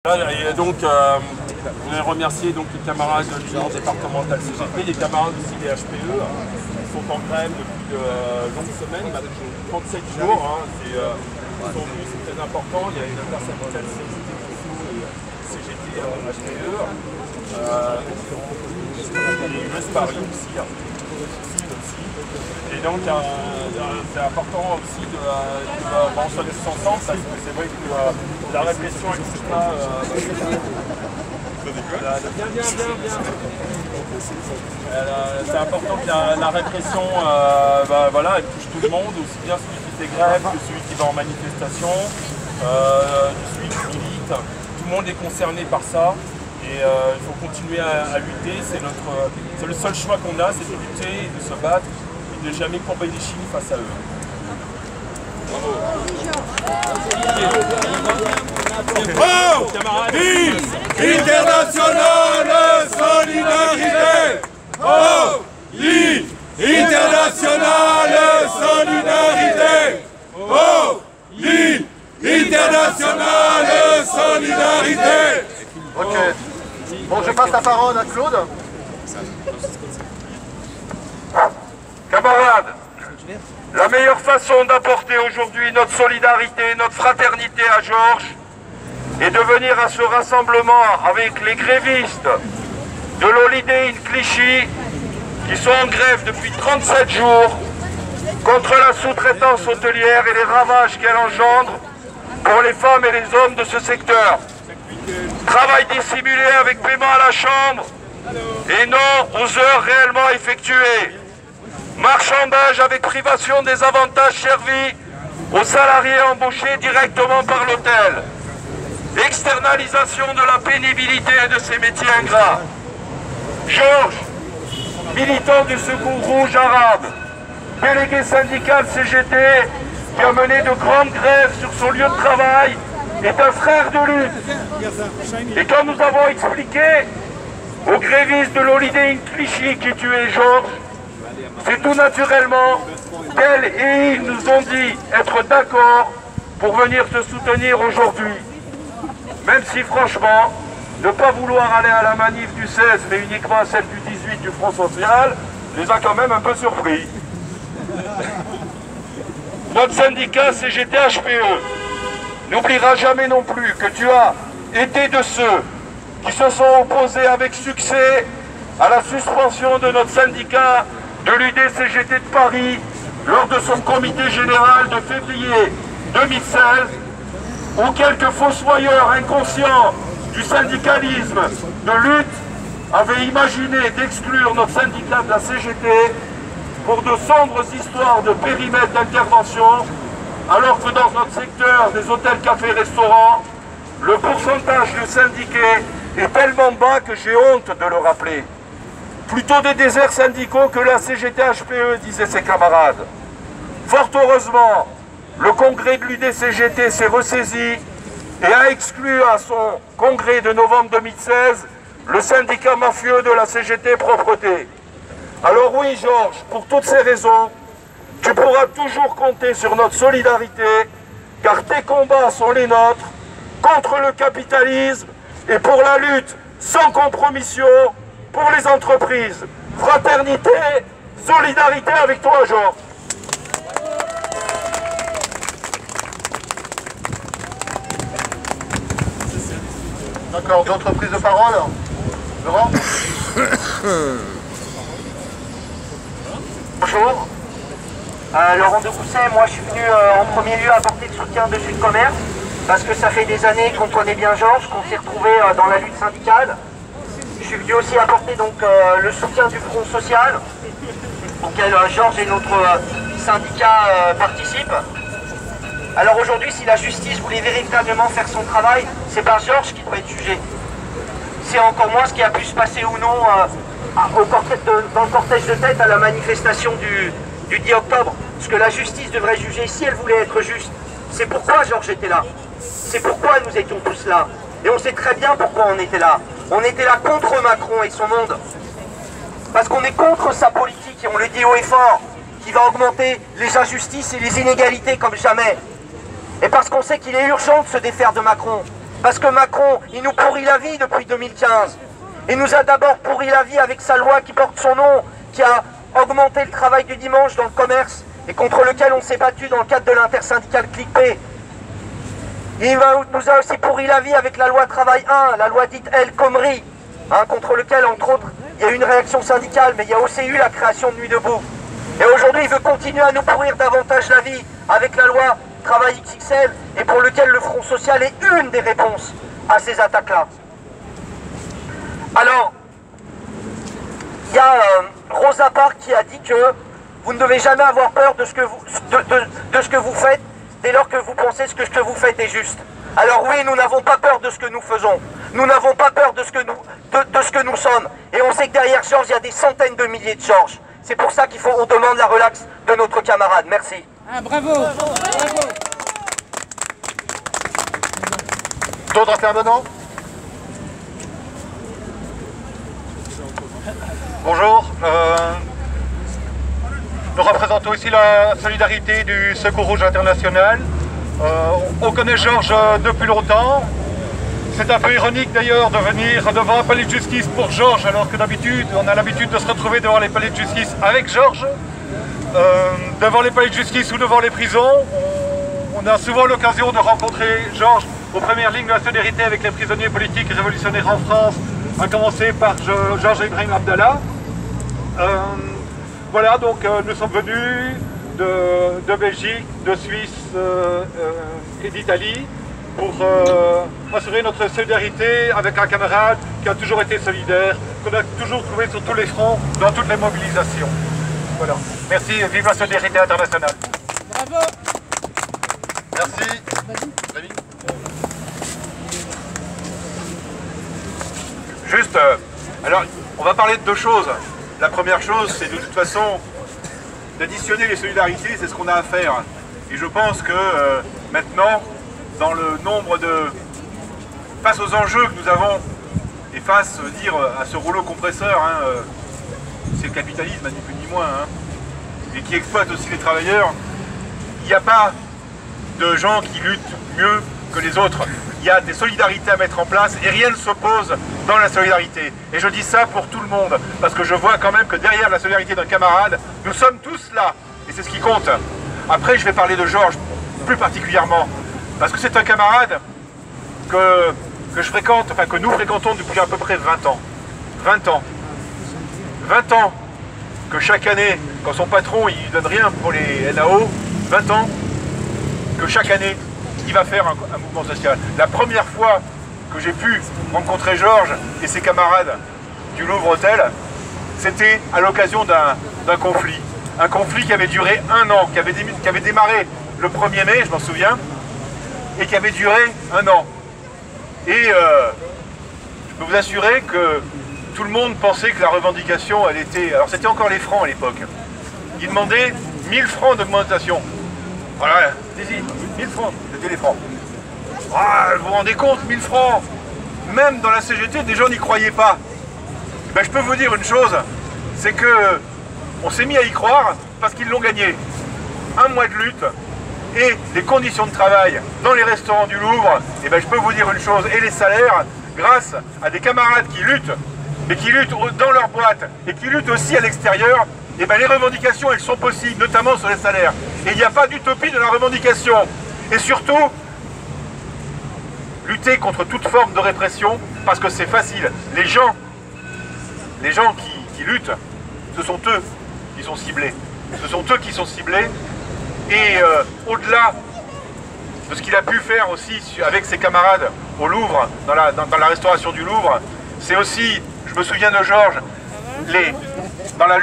Et donc, je voudrais remercier donc, les camarades de l'Union départementale CGT, les camarades aussi des HPE, qui sont en grève depuis de longues semaines, 37 jours. Hein, ils sont venus, c'est très important. Il y a une intersyndicale CGT HPE, et US Paris aussi. Et donc, c'est important aussi de se laisser ensemble, parce que c'est vrai que la répression n'existe pas. C'est important que la répression voilà, elle touche tout le monde, aussi bien celui qui fait grève que celui qui va en manifestation, celui qui milite. Tout le monde est concerné par ça. Et il faut continuer à lutter. C'est le seul choix qu'on a, c'est de lutter et de se battre. De jamais courber les chines face à eux. Bravo. Oh, vive internationale solidarité. Oh, vive internationale solidarité. Oh, vive internationale solidarité. Ok. Bon, je passe la parole à Claude. Camarades, la meilleure façon d'apporter aujourd'hui notre solidarité, notre fraternité à Georges est de venir à ce rassemblement avec les grévistes de l'Holiday Inn Clichy qui sont en grève depuis 37 jours contre la sous-traitance hôtelière et les ravages qu'elle engendre pour les femmes et les hommes de ce secteur. Travail dissimulé avec paiement à la chambre et non aux heures réellement effectuées. Marchandage avec privation des avantages servis aux salariés embauchés directement par l'hôtel. Externalisation de la pénibilité et de ces métiers ingrats. Georges, militant du Secours Rouge Arabe, délégué syndical CGT, qui a mené de grandes grèves sur son lieu de travail, est un frère de lutte. Et comme nous avons expliqué aux grévistes de l'Holiday Inn Clichy qui tuaient Georges, c'est tout naturellement qu'elle et ils nous ont dit être d'accord pour venir se soutenir aujourd'hui. Même si franchement, ne pas vouloir aller à la manif du 16 mais uniquement à celle du 18 du Front Social, les a quand même un peu surpris. Notre syndicat CGT HPE n'oubliera jamais non plus que tu as été de ceux qui se sont opposés avec succès à la suspension de notre syndicat de l'UDCGT de Paris lors de son comité général de février 2016 où quelques fossoyeurs inconscients du syndicalisme de lutte avaient imaginé d'exclure notre syndicat de la CGT pour de sombres histoires de périmètre d'intervention alors que dans notre secteur des hôtels, cafés, restaurants, le pourcentage de syndiqués est tellement bas que j'ai honte de le rappeler. Plutôt des déserts syndicaux que la CGT-HPE, disaient ses camarades. Fort heureusement, le congrès de l'UDCGT s'est ressaisi et a exclu à son congrès de novembre 2016 le syndicat mafieux de la CGT Propreté. Alors oui, Georges, pour toutes ces raisons, tu pourras toujours compter sur notre solidarité, car tes combats sont les nôtres, contre le capitalisme et pour la lutte sans compromission pour les entreprises. Fraternité, solidarité avec toi, Georges. D'accord, d'autres prises de parole? Laurent? Bonjour. Laurent de Gousset, moi je suis venu en premier lieu apporter le soutien de Sud Commerce parce que ça fait des années qu'on connaît bien Georges, qu'on s'est retrouvé dans la lutte syndicale. Je suis venu aussi apporter donc le soutien du Front Social, auquel Georges et notre syndicat participent. Alors aujourd'hui, si la justice voulait véritablement faire son travail, c'est pas Georges qui doit être jugé. C'est encore moins ce qui a pu se passer ou non dans le cortège de tête à la manifestation du 10 octobre. Ce que la justice devrait juger, si elle voulait être juste, c'est pourquoi Georges était là. C'est pourquoi nous étions tous là. Et on sait très bien pourquoi on était là. On était là contre Macron et son monde. Parce qu'on est contre sa politique, et on le dit haut et fort, qui va augmenter les injustices et les inégalités comme jamais. Et parce qu'on sait qu'il est urgent de se défaire de Macron. Parce que Macron, il nous pourrit la vie depuis 2015. Il nous a d'abord pourri la vie avec sa loi qui porte son nom, qui a augmenté le travail du dimanche dans le commerce et contre lequel on s'est battu dans le cadre de l'intersyndicale CLIC-P. Il nous a aussi pourri la vie avec la loi Travail 1, la loi dite El Khomri, contre lequel, entre autres, il y a eu une réaction syndicale, mais il y a aussi eu la création de Nuit debout. Et aujourd'hui, il veut continuer à nous pourrir davantage la vie avec la loi Travail XXL, et pour lequel le Front Social est une des réponses à ces attaques-là. Alors, il y a Rosa Parks qui a dit que vous ne devez jamais avoir peur de ce que vous faites, dès lors que vous pensez que ce que vous faites est juste. Alors oui, nous n'avons pas peur de ce que nous faisons. Nous n'avons pas peur de ce que nous sommes. Et on sait que derrière Georges, il y a des centaines de milliers de Georges. C'est pour ça qu'on demande la relaxe de notre camarade. Merci. Ah, bravo, bravo. D'autres intervenants? Bonjour. Nous représentons ici la solidarité du Secours Rouge International. On connaît Georges depuis longtemps. C'est un peu ironique d'ailleurs de venir devant un palais de justice pour Georges, alors que d'habitude, on a l'habitude de se retrouver devant les palais de justice avec Georges. Devant les palais de justice ou devant les prisons, on a souvent l'occasion de rencontrer Georges aux premières lignes de la solidarité avec les prisonniers politiques et révolutionnaires en France, à commencer par Georges Ibrahim Abdallah. Voilà, donc nous sommes venus de Belgique, de Suisse et d'Italie pour assurer notre solidarité avec un camarade qui a toujours été solidaire, qu'on a toujours trouvé sur tous les fronts, dans toutes les mobilisations. Voilà. Merci, vive la solidarité internationale. Bravo. Merci. Juste, alors, on va parler de deux choses. La première chose, c'est de toute façon d'additionner les solidarités, c'est ce qu'on a à faire. Et je pense que maintenant, dans le nombre de... face aux enjeux que nous avons, et face, dire, à ce rouleau compresseur, c'est le capitalisme, ni plus ni moins, et qui exploite aussi les travailleurs, il n'y a pas de gens qui luttent mieux que les autres. Il y a des solidarités à mettre en place et rien ne s'oppose dans la solidarité. Et je dis ça pour tout le monde, parce que je vois quand même que derrière la solidarité d'un camarade, nous sommes tous là, et c'est ce qui compte. Après, je vais parler de Georges, plus particulièrement, parce que c'est un camarade que je fréquente, enfin que nous fréquentons depuis à peu près 20 ans. 20 ans. 20 ans que chaque année, quand son patron il donne rien pour les NAO, 20 ans que chaque année, il va faire un mouvement social. La première fois que j'ai pu rencontrer Georges et ses camarades du Louvre Hôtel, c'était à l'occasion d'un conflit. Un conflit qui avait duré 1 an, qui avait démarré le 1er mai, je m'en souviens, et qui avait duré 1 an. Et je peux vous assurer que tout le monde pensait que la revendication, elle était... Alors c'était encore les francs à l'époque. Ils demandaient 1000 francs d'augmentation. Voilà, 1000 francs, c'était les francs. Ah, vous vous rendez compte, 1000 francs? Même dans la CGT, des gens n'y croyaient pas. Ben, je peux vous dire une chose, c'est que on s'est mis à y croire parce qu'ils l'ont gagné. 1 mois de lutte et les conditions de travail dans les restaurants du Louvre, et ben, je peux vous dire une chose, et les salaires, grâce à des camarades qui luttent, mais qui luttent dans leur boîte et qui luttent aussi à l'extérieur, et ben, les revendications, elles sont possibles, notamment sur les salaires. Et il n'y a pas d'utopie de la revendication. Et surtout, lutter contre toute forme de répression, parce que c'est facile. Les gens qui luttent, ce sont eux qui sont ciblés. Ce sont eux qui sont ciblés. Et au-delà de ce qu'il a pu faire aussi avec ses camarades au Louvre, dans la restauration du Louvre, c'est aussi, je me souviens de Georges, dans la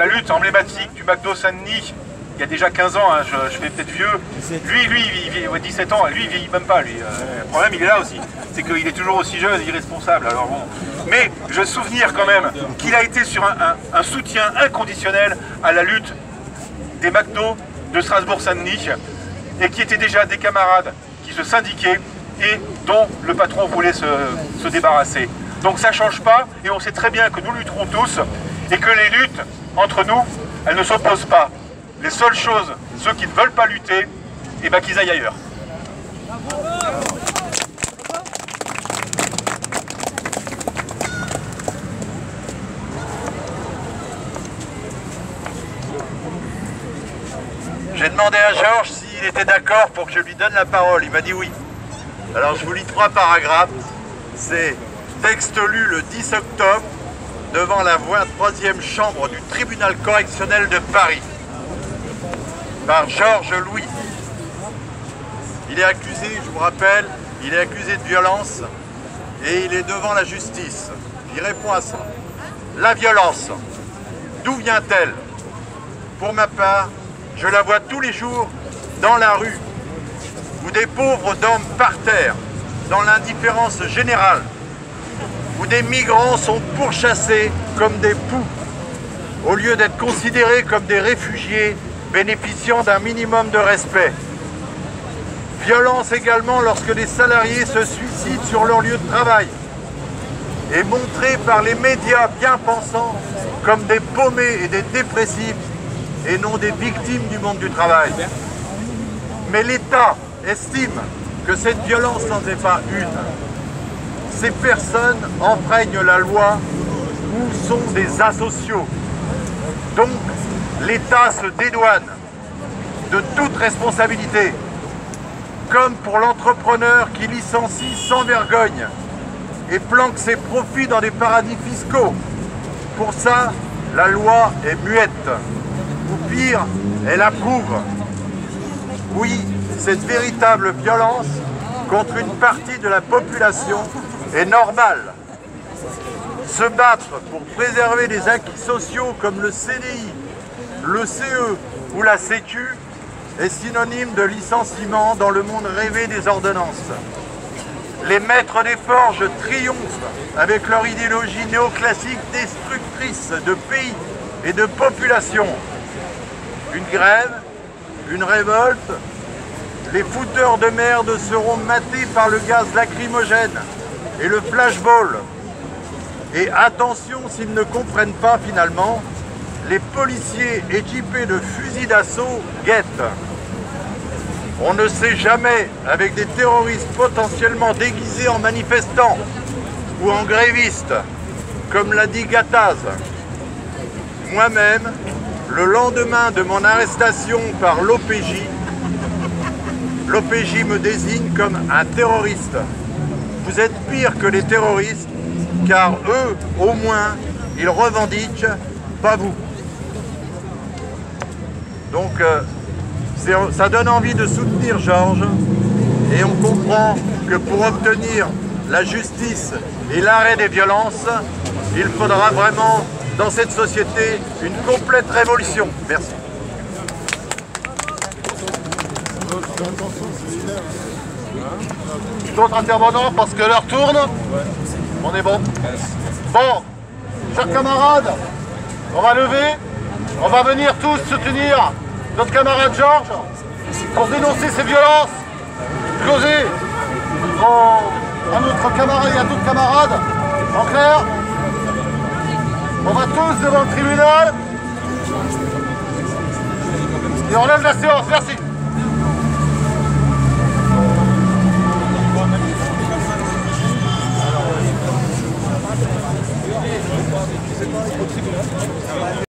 lutte emblématique du McDo Saint-Denis, il y a déjà 15 ans, je fais peut-être vieux, lui, il vit 17 ans, lui il vieillit même pas, lui. Le problème il est là aussi, c'est qu'il est toujours aussi jeune et irresponsable, alors bon. Mais je me souviens quand même qu'il a été sur un soutien inconditionnel à la lutte des McDo de Strasbourg-Saint-Denis, et qui étaient déjà des camarades qui se syndiquaient et dont le patron voulait se débarrasser. Donc ça ne change pas, et on sait très bien que nous lutterons tous, et que les luttes entre nous, elles ne s'opposent pas. Les seules choses, ceux qui ne veulent pas lutter, eh ben qu'ils aillent ailleurs. J'ai demandé à Georges s'il était d'accord pour que je lui donne la parole. Il m'a dit oui. Alors je vous lis 3 paragraphes. C'est texte lu le 10 octobre devant la 23e chambre du tribunal correctionnel de Paris par Georges Louis. Il est accusé, je vous rappelle, il est accusé de violence et il est devant la justice. Il répond à ça. La violence, d'où vient-elle? Pour ma part, je la vois tous les jours dans la rue, où des pauvres dorment par terre, dans l'indifférence générale, où des migrants sont pourchassés comme des poux, au lieu d'être considérés comme des réfugiés bénéficiant d'un minimum de respect. Violence également lorsque les salariés se suicident sur leur lieu de travail et montrés par les médias bien pensants comme des paumés et des dépressifs et non des victimes du monde du travail. Mais l'État estime que cette violence n'en est pas une. Ces personnes enfreignent la loi ou sont des asociaux. Donc, l'État se dédouane de toute responsabilité, comme pour l'entrepreneur qui licencie sans vergogne et planque ses profits dans des paradis fiscaux. Pour ça, la loi est muette, ou pire, elle approuve. Oui, cette véritable violence contre une partie de la population est normale. Se battre pour préserver les acquis sociaux comme le CDI, le CE ou la Sécu est synonyme de licenciement dans le monde rêvé des ordonnances. Les maîtres des forges triomphent avec leur idéologie néoclassique destructrice de pays et de population. Une grève, une révolte, les fouteurs de merde seront matés par le gaz lacrymogène et le flashball. Et attention s'ils ne comprennent pas finalement, les policiers équipés de fusils d'assaut guettent. On ne sait jamais, avec des terroristes potentiellement déguisés en manifestants ou en grévistes, comme l'a dit Gattaz. Moi-même, le lendemain de mon arrestation par l'OPJ, l'OPJ me désigne comme un terroriste. Vous êtes pire que les terroristes, car eux, au moins, ils revendiquent, pas vous. Donc, ça donne envie de soutenir Georges, et on comprend que pour obtenir la justice et l'arrêt des violences, il faudra vraiment, dans cette société, une complète révolution. Merci. D'autres intervenants, parce que l'heure tourne. On est bon. Bon, chers camarades, on va lever, on va venir tous soutenir notre camarade Georges pour dénoncer ces violences causées à notre camarade et à d'autres camarades. En clair, on va tous devant le tribunal et on lève la séance. Merci.